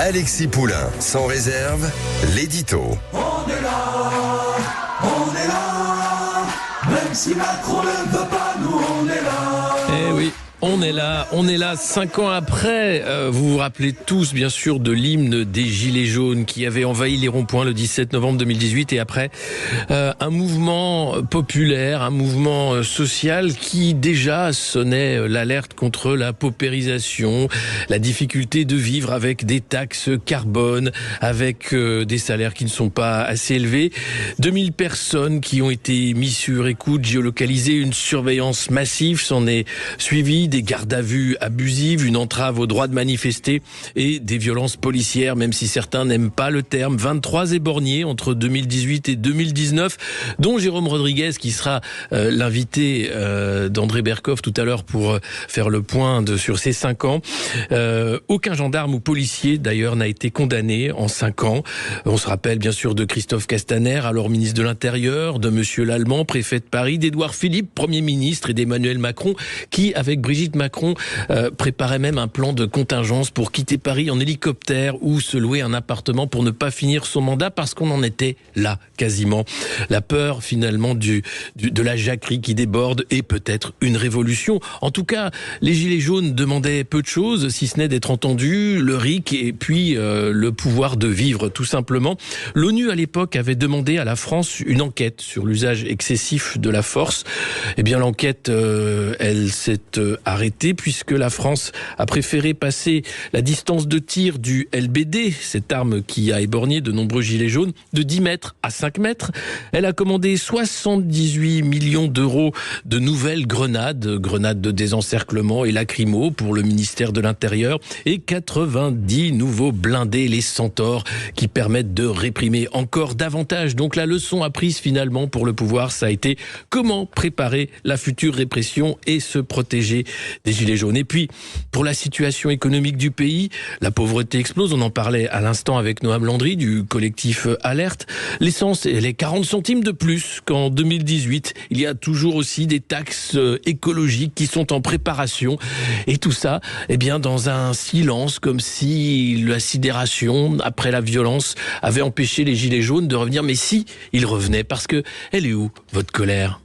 Alexis Poulain, sans réserve, l'édito. On est là, même si Macron ne veut pas, nous on est là. Eh oui. On est là 5 ans après. Vous vous rappelez tous, bien sûr, de l'hymne des Gilets jaunes qui avait envahi les ronds-points le 17 novembre 2018. Et après, un mouvement populaire, un mouvement social qui déjà sonnait l'alerte contre la paupérisation, la difficulté de vivre avec des taxes carbone, avec des salaires qui ne sont pas assez élevés. 2000 personnes qui ont été mises sur écoute, géolocalisées, une surveillance massive s'en est suivie, des gardes à vue abusives, une entrave au droit de manifester et des violences policières, même si certains n'aiment pas le terme. 23 éborgnés entre 2018 et 2019, dont Jérôme Rodriguez, qui sera l'invité d'André Berkoff tout à l'heure pour faire le point sur ces 5 ans. Aucun gendarme ou policier, d'ailleurs, n'a été condamné en 5 ans. On se rappelle bien sûr de Christophe Castaner, alors ministre de l'Intérieur, de Monsieur Lallement, préfet de Paris, d'Édouard Philippe, Premier ministre, et d'Emmanuel Macron, qui, avec Brigitte Macron, préparait même un plan de contingence pour quitter Paris en hélicoptère ou se louer un appartement pour ne pas finir son mandat, parce qu'on en était là, quasiment. La peur, finalement, de la jacquerie qui déborde et peut-être une révolution. En tout cas, les Gilets jaunes demandaient peu de choses, si ce n'est d'être entendus, le RIC et puis le pouvoir de vivre, tout simplement. L'ONU, à l'époque, avait demandé à la France une enquête sur l'usage excessif de la force. Eh bien, l'enquête, elle s'est arrêtée, puisque la France a préféré passer la distance de tir du LBD, cette arme qui a éborgné de nombreux gilets jaunes, de 10 mètres à 5 mètres. Elle a commandé 78 millions d'euros de nouvelles grenades de désencerclement et lacrymo pour le ministère de l'Intérieur, et 90 nouveaux blindés, les Centaures, qui permettent de réprimer encore davantage. Donc la leçon apprise finalement pour le pouvoir, ça a été comment préparer la future répression et se protéger des Gilets jaunes. Et puis, pour la situation économique du pays, la pauvreté explose. On en parlait à l'instant avec Noam Landry du collectif Alerte. L'essence, elle est 40 centimes de plus qu'en 2018. Il y a toujours aussi des taxes écologiques qui sont en préparation. Et tout ça, eh bien, dans un silence, comme si la sidération, après la violence, avait empêché les Gilets jaunes de revenir. Mais si, ils revenaient, parce que elle est où, votre colère ?